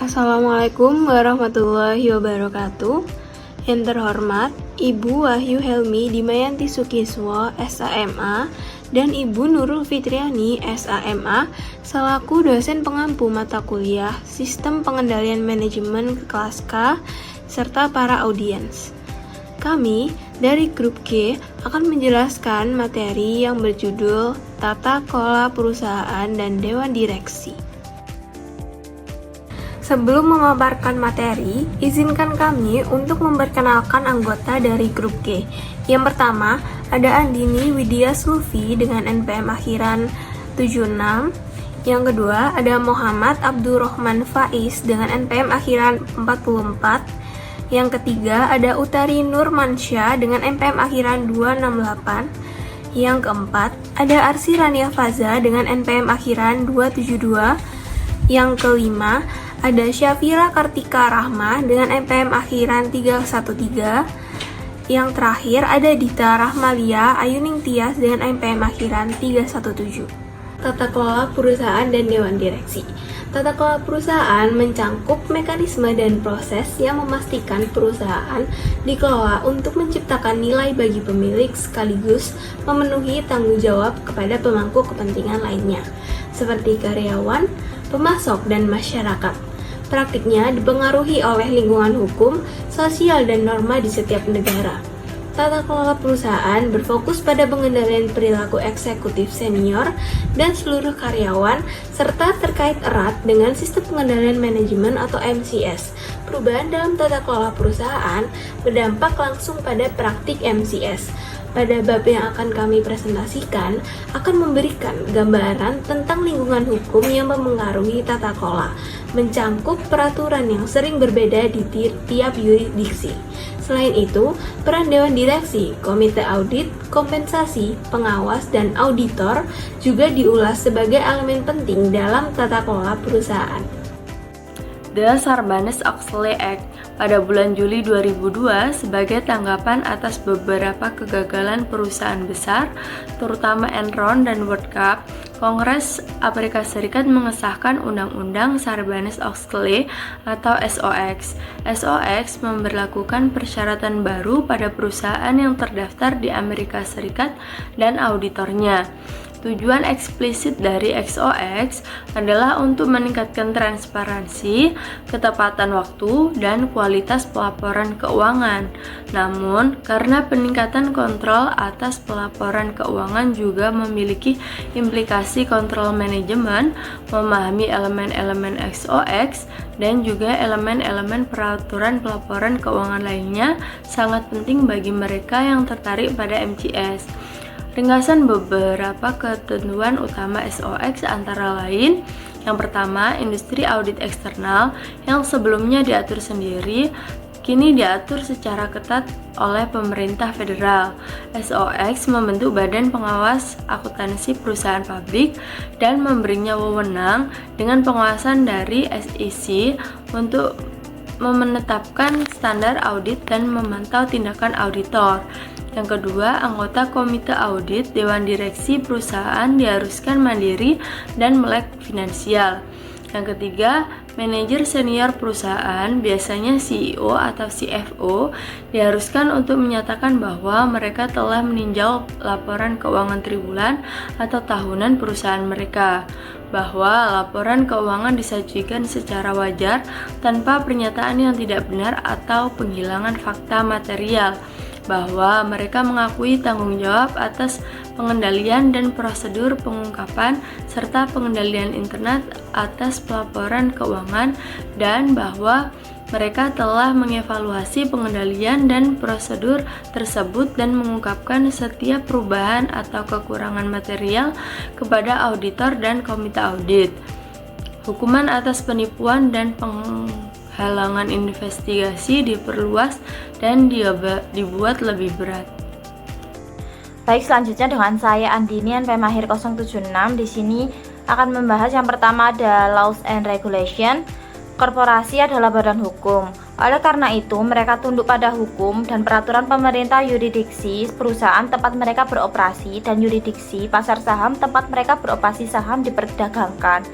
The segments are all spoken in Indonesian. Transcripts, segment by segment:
Assalamualaikum warahmatullahi wabarakatuh. Yang terhormat Ibu Wahyu Helmi Dimayanti Sukiswo, SAMA, dan Ibu Nurul Fitriani, SAMA, selaku dosen pengampu mata kuliah Sistem Pengendalian Manajemen kelas K, serta para audiens. Kami dari grup G akan menjelaskan materi yang berjudul Tata Kelola Perusahaan dan Dewan Direksi. Sebelum memaparkan materi, izinkan kami untuk memperkenalkan anggota dari grup G. Yang pertama, ada Andini Widya Sulfi dengan NPM akhiran 76. Yang kedua, ada Muhammad Abdurrahman Faiz dengan NPM akhiran 44. Yang ketiga, ada Utari Nurmansyah dengan NPM akhiran 268. Yang keempat, ada Arsi Rania Faza dengan NPM akhiran 272. Yang kelima, ada Syafira Kartika Rahma dengan NPM akhiran 313. Yang terakhir ada Dita Rahmalia Ayuning Tias dengan NPM akhiran 317. Tata kelola perusahaan dan dewan direksi. Tata kelola perusahaan mencangkup mekanisme dan proses yang memastikan perusahaan dikelola untuk menciptakan nilai bagi pemilik sekaligus memenuhi tanggung jawab kepada pemangku kepentingan lainnya, seperti karyawan, pemasok, dan masyarakat. Praktiknya dipengaruhi oleh lingkungan hukum, sosial, dan norma di setiap negara. Tata kelola perusahaan berfokus pada pengendalian perilaku eksekutif senior dan seluruh karyawan, serta terkait erat dengan sistem pengendalian manajemen atau MCS. Perubahan dalam tata kelola perusahaan berdampak langsung pada praktik MCS. Pada bab yang akan kami presentasikan akan memberikan gambaran tentang lingkungan hukum yang memengaruhi tata kelola, mencangkup peraturan yang sering berbeda di tiap yurisdiksi. Selain itu, peran dewan direksi, komite audit, kompensasi, pengawas, dan auditor juga diulas sebagai elemen penting dalam tata kelola perusahaan. The Sarbanes-Oxley Act pada bulan Juli 2002 sebagai tanggapan atas beberapa kegagalan perusahaan besar, terutama Enron dan WorldCap, Kongres Amerika Serikat mengesahkan Undang-Undang Sarbanes-Oxley atau SOX. SOX memberlakukan persyaratan baru pada perusahaan yang terdaftar di Amerika Serikat dan auditornya. Tujuan eksplisit dari SOX adalah untuk meningkatkan transparansi, ketepatan waktu, dan kualitas pelaporan keuangan. Namun, karena peningkatan kontrol atas pelaporan keuangan juga memiliki implikasi kontrol manajemen, memahami elemen-elemen SOX, dan juga elemen-elemen peraturan pelaporan keuangan lainnya sangat penting bagi mereka yang tertarik pada MCS. Ringkasan beberapa ketentuan utama SOX antara lain: yang pertama, industri audit eksternal yang sebelumnya diatur sendiri, kini diatur secara ketat oleh pemerintah federal. SOX membentuk badan pengawas akuntansi perusahaan publik dan memberinya wewenang dengan pengawasan dari SEC untuk menetapkan standar audit dan memantau tindakan auditor. Yang kedua, anggota komite audit dewan direksi perusahaan diharuskan mandiri dan melek finansial. Yang ketiga, manajer senior perusahaan, biasanya CEO atau CFO, diharuskan untuk menyatakan bahwa mereka telah meninjau laporan keuangan triwulan atau tahunan perusahaan mereka, bahwa laporan keuangan disajikan secara wajar tanpa pernyataan yang tidak benar atau penghilangan fakta material, bahwa mereka mengakui tanggung jawab atas pengendalian dan prosedur pengungkapan serta pengendalian internet atas pelaporan keuangan, dan bahwa mereka telah mengevaluasi pengendalian dan prosedur tersebut dan mengungkapkan setiap perubahan atau kekurangan material kepada auditor dan komite audit. Hukuman atas penipuan dan penghalangan investigasi diperluas dan dibuat lebih berat. Baik, selanjutnya dengan saya Andini NPM akhir 076. Di sini akan membahas yang pertama ada Laws and Regulation. Korporasi adalah badan hukum. Oleh karena itu, mereka tunduk pada hukum dan peraturan pemerintah, yurisdiksi perusahaan tempat mereka beroperasi, dan yurisdiksi pasar saham tempat mereka beroperasi saham diperdagangkan.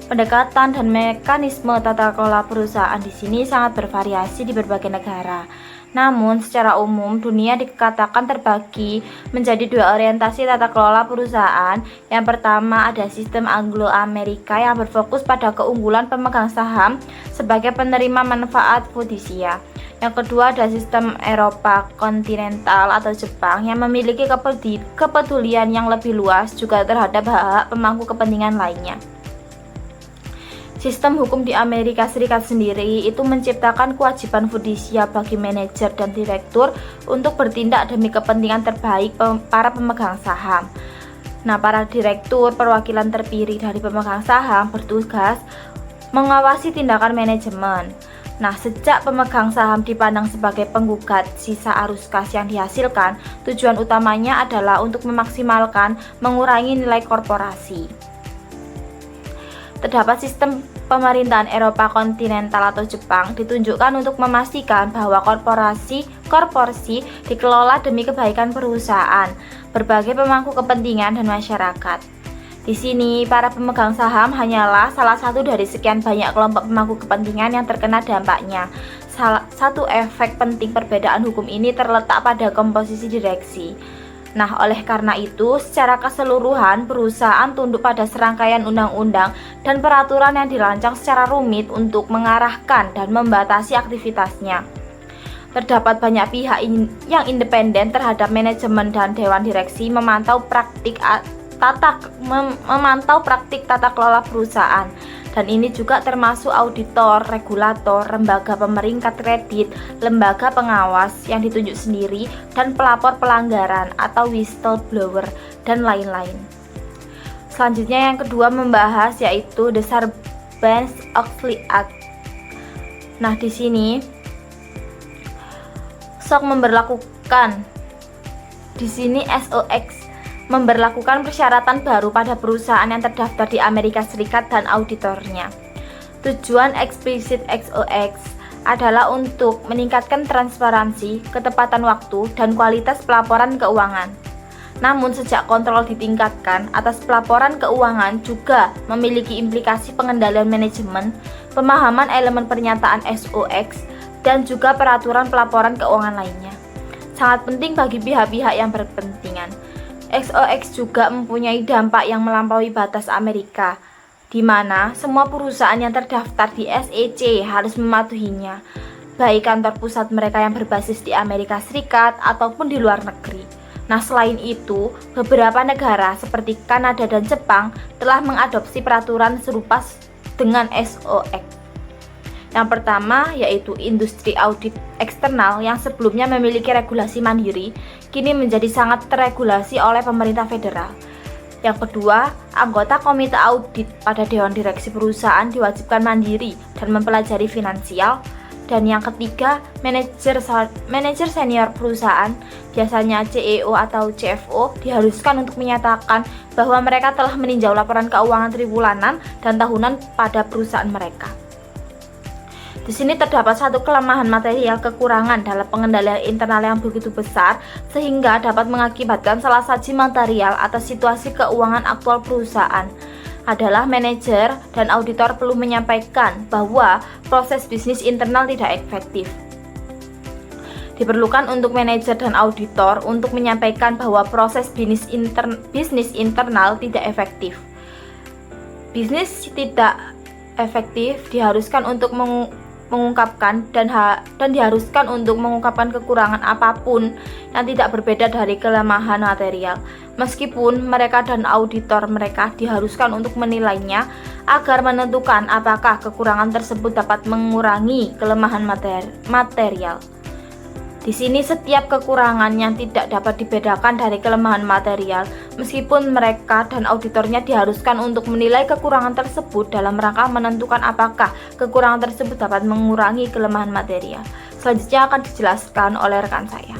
Pendekatan dan mekanisme tata kelola perusahaan di sini sangat bervariasi di berbagai negara. Namun, secara umum, dunia dikatakan terbagi menjadi dua orientasi tata kelola perusahaan. Yang pertama ada sistem Anglo-Amerika yang berfokus pada keunggulan pemegang saham sebagai penerima manfaat fidusia. Yang kedua ada sistem Eropa kontinental atau Jepang yang memiliki kepedulian yang lebih luas juga terhadap hak-hak pemangku kepentingan lainnya. Sistem hukum di Amerika Serikat sendiri itu menciptakan kewajiban fidusia bagi manajer dan direktur untuk bertindak demi kepentingan terbaik para pemegang saham. Nah, para direktur perwakilan terpilih dari pemegang saham bertugas mengawasi tindakan manajemen. Nah, sejak pemegang saham dipandang sebagai penggugat sisa arus kas yang dihasilkan, tujuan utamanya adalah untuk memaksimalkan mengurangi nilai korporasi. Terdapat sistem pemerintahan Eropa kontinental atau Jepang ditunjukkan untuk memastikan bahwa korporasi dikelola demi kebaikan perusahaan, berbagai pemangku kepentingan dan masyarakat. Di sini, para pemegang saham hanyalah salah satu dari sekian banyak kelompok pemangku kepentingan yang terkena dampaknya. Salah satu efek penting perbedaan hukum ini terletak pada komposisi direksi. Nah, oleh karena itu, secara keseluruhan perusahaan tunduk pada serangkaian undang-undang dan peraturan yang dirancang secara rumit untuk mengarahkan dan membatasi aktivitasnya. Terdapat banyak pihak yang independen terhadap manajemen dan dewan direksi memantau praktik tata kelola perusahaan. Dan ini juga termasuk auditor, regulator, lembaga pemeringkat kredit, lembaga pengawas yang ditunjuk sendiri, dan pelapor pelanggaran atau whistleblower, dan lain-lain. Selanjutnya yang kedua membahas yaitu The Sarbanes-Oxley Act. Nah, di sini SOX memberlakukan persyaratan baru pada perusahaan yang terdaftar di Amerika Serikat dan auditornya. Tujuan eksplisit SOX adalah untuk meningkatkan transparansi, ketepatan waktu, dan kualitas pelaporan keuangan. Namun sejak kontrol ditingkatkan atas pelaporan keuangan juga memiliki implikasi pengendalian manajemen, pemahaman elemen pernyataan SOX, dan juga peraturan pelaporan keuangan lainnya. Sangat penting bagi pihak-pihak yang berkepentingan. SOX juga mempunyai dampak yang melampaui batas Amerika, di mana semua perusahaan yang terdaftar di SEC harus mematuhinya, baik kantor pusat mereka yang berbasis di Amerika Serikat ataupun di luar negeri. Nah, selain itu, beberapa negara seperti Kanada dan Jepang telah mengadopsi peraturan serupa dengan SOX. Yang pertama yaitu industri audit eksternal yang sebelumnya memiliki regulasi mandiri, kini menjadi sangat terregulasi oleh pemerintah federal. Yang kedua, anggota komite audit pada dewan direksi perusahaan diwajibkan mandiri dan mempelajari finansial. Dan yang ketiga, manajer senior perusahaan, biasanya CEO atau CFO, diharuskan untuk menyatakan bahwa mereka telah meninjau laporan keuangan triwulan dan tahunan pada perusahaan mereka. Di sini terdapat satu kelemahan material kekurangan dalam pengendalian internal yang begitu besar sehingga dapat mengakibatkan salah saji material atas situasi keuangan aktual perusahaan. Adalah manajer dan auditor perlu menyampaikan bahwa proses bisnis internal tidak efektif. Diperlukan untuk manajer dan auditor untuk menyampaikan bahwa proses bisnis internal tidak efektif. Bisnis tidak efektif diharuskan untuk mengungkapkan dan diharuskan untuk mengungkapkan kekurangan apapun yang tidak berbeda dari kelemahan material. Meskipun mereka dan auditor mereka diharuskan untuk menilainya agar menentukan apakah kekurangan tersebut dapat mengurangi kelemahan material. Di sini setiap kekurangan yang tidak dapat dibedakan dari kelemahan material, meskipun mereka dan auditornya diharuskan untuk menilai kekurangan tersebut dalam rangka menentukan apakah kekurangan tersebut dapat mengurangi kelemahan material. Selanjutnya akan dijelaskan oleh rekan saya.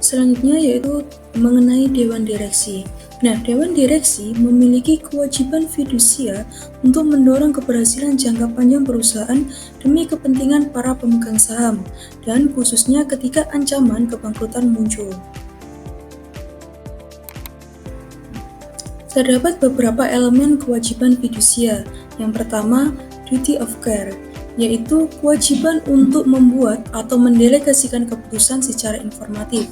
Selanjutnya yaitu mengenai Dewan Direksi. Nah, Dewan Direksi memiliki kewajiban fidusia untuk mendorong keberhasilan jangka panjang perusahaan demi kepentingan para pemegang saham, dan khususnya ketika ancaman kebangkrutan muncul. Terdapat beberapa elemen kewajiban fidusia. Yang pertama, duty of care, yaitu kewajiban untuk membuat atau mendelegasikan keputusan secara informatif.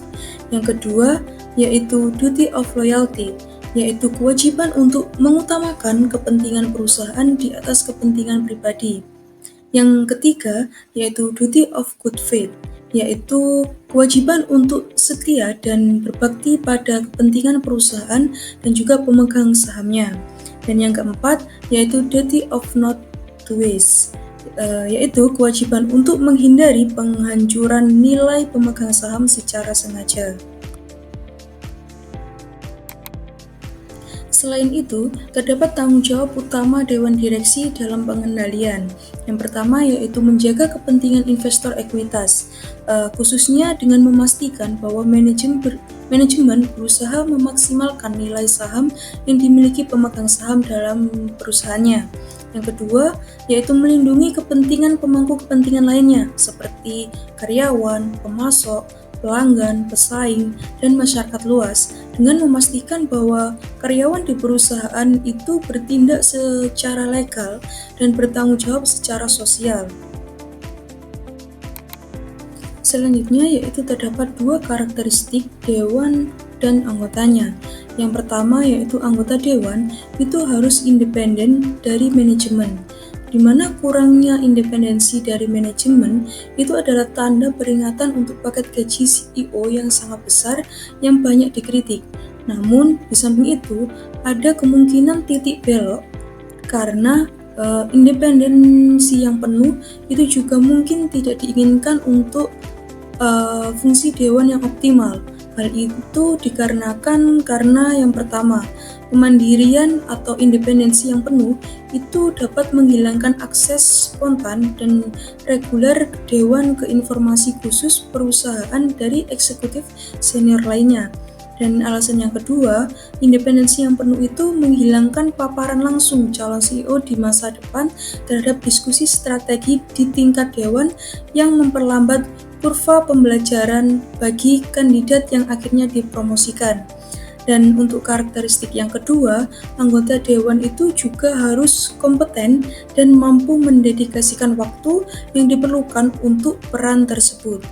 Yang kedua, yaitu duty of loyalty, yaitu kewajiban untuk mengutamakan kepentingan perusahaan di atas kepentingan pribadi. Yang ketiga, yaitu duty of good faith, yaitu kewajiban untuk setia dan berbakti pada kepentingan perusahaan dan juga pemegang sahamnya. Dan yang keempat, yaitu duty of not to waste, yaitu kewajiban untuk menghindari penghancuran nilai pemegang saham secara sengaja. Selain itu, terdapat tanggung jawab utama Dewan Direksi dalam pengendalian. Yang pertama yaitu menjaga kepentingan investor ekuitas, khususnya dengan memastikan bahwa manajemen berusaha memaksimalkan nilai saham yang dimiliki pemegang saham dalam perusahaannya. Yang kedua, yaitu melindungi kepentingan pemangku kepentingan lainnya, seperti karyawan, pemasok, pelanggan, pesaing, dan masyarakat luas, dengan memastikan bahwa karyawan di perusahaan itu bertindak secara legal dan bertanggung jawab secara sosial. Selanjutnya yaitu terdapat dua karakteristik dewan dan anggotanya. Yang pertama yaitu anggota dewan itu harus independen dari manajemen, di mana kurangnya independensi dari manajemen itu adalah tanda peringatan untuk paket gaji CEO yang sangat besar yang banyak dikritik. Namun, di samping itu, ada kemungkinan titik belok karena independensi yang penuh itu juga mungkin tidak diinginkan untuk fungsi dewan yang optimal. Hal itu dikarenakan karena yang pertama, kemandirian atau independensi yang penuh itu dapat menghilangkan akses spontan dan reguler dewan ke informasi khusus perusahaan dari eksekutif senior lainnya. Dan alasan yang kedua, independensi yang penuh itu menghilangkan paparan langsung calon CEO di masa depan terhadap diskusi strategi di tingkat dewan yang memperlambat kurva pembelajaran bagi kandidat yang akhirnya dipromosikan. Dan untuk karakteristik yang kedua, anggota dewan itu juga harus kompeten dan mampu mendedikasikan waktu yang diperlukan untuk peran tersebut.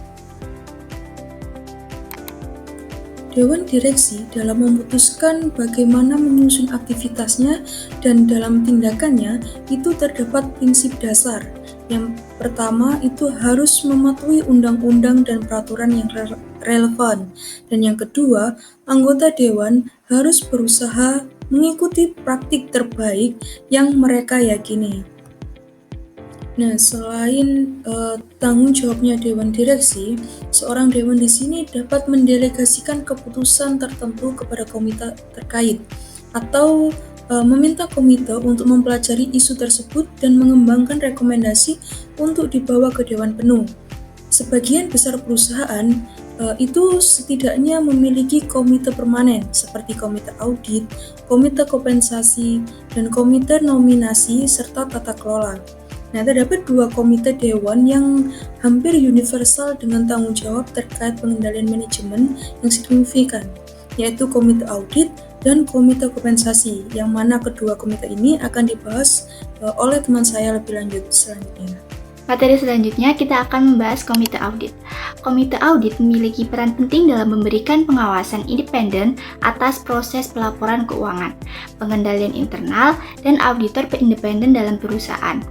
Dewan Direksi dalam memutuskan bagaimana menyusun aktivitasnya dan dalam tindakannya itu terdapat prinsip dasar. Yang pertama itu harus mematuhi undang-undang dan peraturan yang relevan. Dan yang kedua, anggota dewan harus berusaha mengikuti praktik terbaik yang mereka yakini. Nah, selain tanggung jawabnya Dewan Direksi, seorang dewan di sini dapat mendelegasikan keputusan tertentu kepada komite terkait atau meminta komite untuk mempelajari isu tersebut dan mengembangkan rekomendasi untuk dibawa ke dewan penuh. Sebagian besar perusahaan itu setidaknya memiliki komite permanen seperti komite audit, komite kompensasi, dan komite nominasi serta tata kelola. Nah, terdapat dua komite dewan yang hampir universal dengan tanggung jawab terkait pengendalian manajemen yang signifikan, yaitu komite audit dan komite kompensasi, yang mana kedua komite ini akan dibahas oleh teman saya lebih lanjut selanjutnya. Materi selanjutnya kita akan membahas komite audit. Komite audit memiliki peran penting dalam memberikan pengawasan independen atas proses pelaporan keuangan, pengendalian internal, dan auditor independen dalam perusahaan.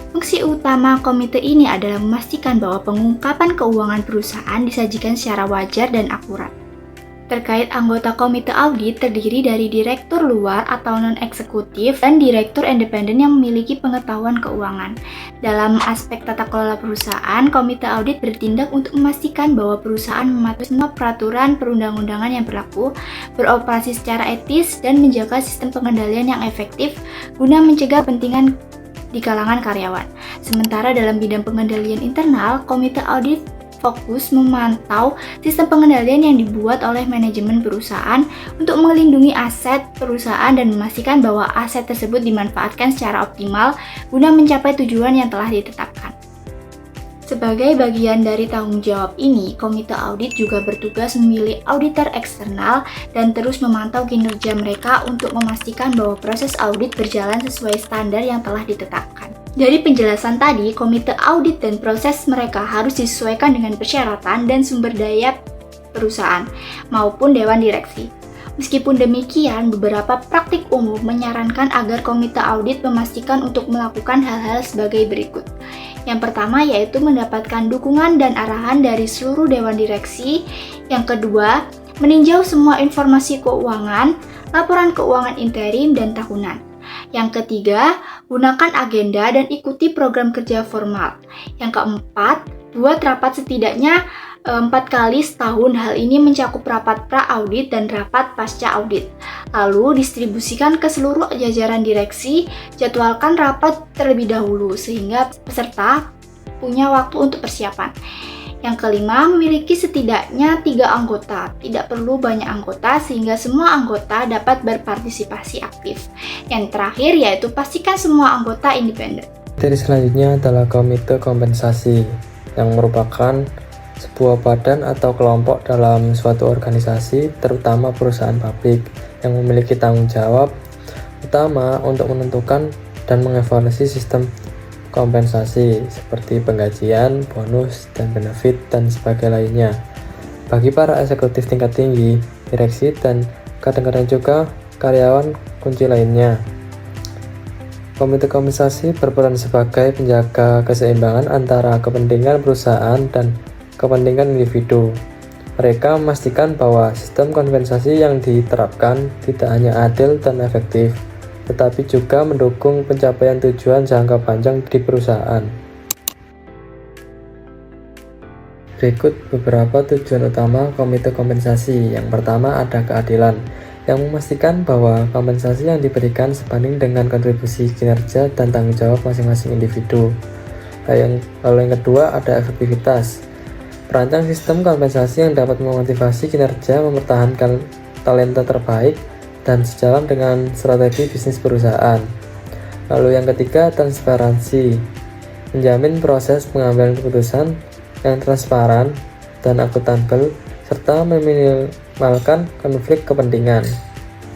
Fungsi utama komite ini adalah memastikan bahwa pengungkapan keuangan perusahaan disajikan secara wajar dan akurat. Terkait anggota komite audit terdiri dari direktur luar atau non-eksekutif dan direktur independen yang memiliki pengetahuan keuangan. Dalam aspek tata kelola perusahaan, komite audit bertindak untuk memastikan bahwa perusahaan mematuhi semua peraturan perundang-undangan yang berlaku, beroperasi secara etis, dan menjaga sistem pengendalian yang efektif guna mencegah kepentingan di kalangan karyawan. Sementara dalam bidang pengendalian internal, komite audit fokus memantau sistem pengendalian yang dibuat oleh manajemen perusahaan untuk melindungi aset perusahaan dan memastikan bahwa aset tersebut dimanfaatkan secara optimal guna mencapai tujuan yang telah ditetapkan. Sebagai bagian dari tanggung jawab ini, komite audit juga bertugas memilih auditor eksternal dan terus memantau kinerja mereka untuk memastikan bahwa proses audit berjalan sesuai standar yang telah ditetapkan. Dari penjelasan tadi, komite audit dan proses mereka harus disesuaikan dengan persyaratan dan sumber daya perusahaan maupun dewan direksi. Meskipun demikian, beberapa praktik umum menyarankan agar komite audit memastikan untuk melakukan hal-hal sebagai berikut. Yang pertama yaitu mendapatkan dukungan dan arahan dari seluruh dewan direksi. Yang kedua, meninjau semua informasi keuangan, laporan keuangan interim dan tahunan. Yang ketiga, gunakan agenda dan ikuti program kerja formal. Yang keempat, buat rapat setidaknya 4 kali setahun. Hal ini mencakup rapat pra-audit dan rapat pasca-audit. Lalu distribusikan ke seluruh jajaran direksi, jadwalkan rapat terlebih dahulu sehingga peserta punya waktu untuk persiapan. Yang kelima, memiliki setidaknya 3 anggota. Tidak perlu banyak anggota sehingga semua anggota dapat berpartisipasi aktif. Yang terakhir yaitu pastikan semua anggota independen. Materi selanjutnya adalah komite kompensasi yang merupakan sebuah badan atau kelompok dalam suatu organisasi, terutama perusahaan publik, yang memiliki tanggung jawab utama untuk menentukan dan mengevaluasi sistem kompensasi seperti penggajian, bonus, dan benefit, dan sebagainya lainnya. Bagi para eksekutif tingkat tinggi, direksi, dan kadang-kadang juga karyawan kunci lainnya. Komite kompensasi berperan sebagai penjaga keseimbangan antara kepentingan perusahaan dan kepentingan individu. Mereka memastikan bahwa sistem kompensasi yang diterapkan tidak hanya adil dan efektif, tetapi juga mendukung pencapaian tujuan jangka panjang di perusahaan. Berikut beberapa tujuan utama komite kompensasi. Yang pertama ada keadilan, yang memastikan bahwa kompensasi yang diberikan sebanding dengan kontribusi kinerja dan tanggung jawab masing-masing individu. Lalu yang kedua ada efektivitas. Perancang sistem kompensasi yang dapat memotivasi kinerja, mempertahankan talenta terbaik, dan sejalan dengan strategi bisnis perusahaan. Lalu yang ketiga, transparansi. Menjamin proses pengambilan keputusan yang transparan dan akuntabel, serta meminimalkan konflik kepentingan.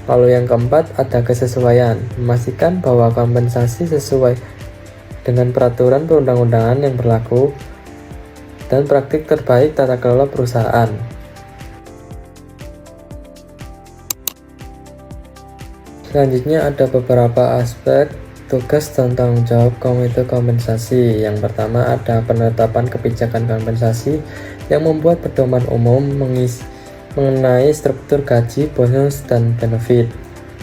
Lalu yang keempat, ada kesesuaian. Memastikan bahwa kompensasi sesuai dengan peraturan perundang-undangan yang berlaku dan praktik terbaik tata kelola perusahaan. Selanjutnya ada beberapa aspek tugas dan tanggung jawab komite kompensasi. Yang pertama ada penetapan kebijakan kompensasi yang membuat pedoman umum mengenai struktur gaji, bonus, dan benefit.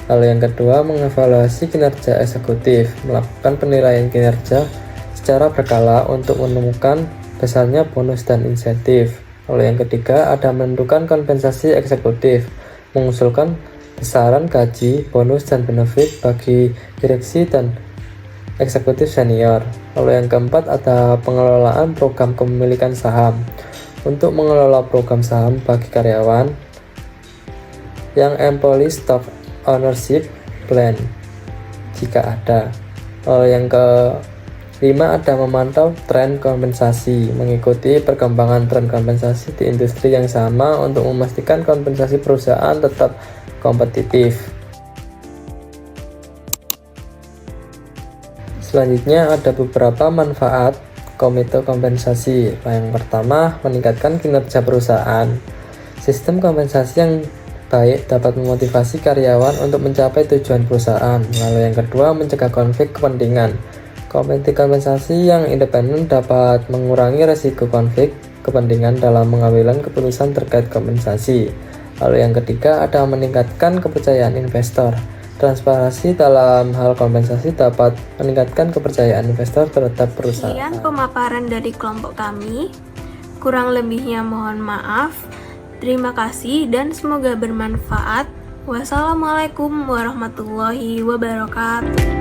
Lalu yang kedua, mengevaluasi kinerja eksekutif, melakukan penilaian kinerja secara berkala untuk menemukan besarnya bonus dan insentif. Lalu yang ketiga ada menentukan kompensasi eksekutif, mengusulkan besaran gaji, bonus, dan benefit bagi direksi dan eksekutif senior. Lalu yang keempat ada pengelolaan program kepemilikan saham, untuk mengelola program saham bagi karyawan yang employee stock ownership plan jika ada. Lalu yang kelima ada memantau tren kompensasi, mengikuti perkembangan tren kompensasi di industri yang sama untuk memastikan kompensasi perusahaan tetap kompetitif. Selanjutnya ada beberapa manfaat komite kompensasi. Yang pertama, meningkatkan kinerja perusahaan. Sistem kompensasi yang baik dapat memotivasi karyawan untuk mencapai tujuan perusahaan. Lalu yang kedua, mencegah konflik kepentingan. Komite kompensasi yang independen dapat mengurangi risiko konflik kepentingan dalam mengambil keputusan terkait kompensasi. Lalu yang ketiga ada meningkatkan kepercayaan investor. Transparansi dalam hal kompensasi dapat meningkatkan kepercayaan investor terhadap perusahaan. Sekian pemaparan dari kelompok kami. Kurang lebihnya mohon maaf. Terima kasih dan semoga bermanfaat. Wassalamualaikum warahmatullahi wabarakatuh.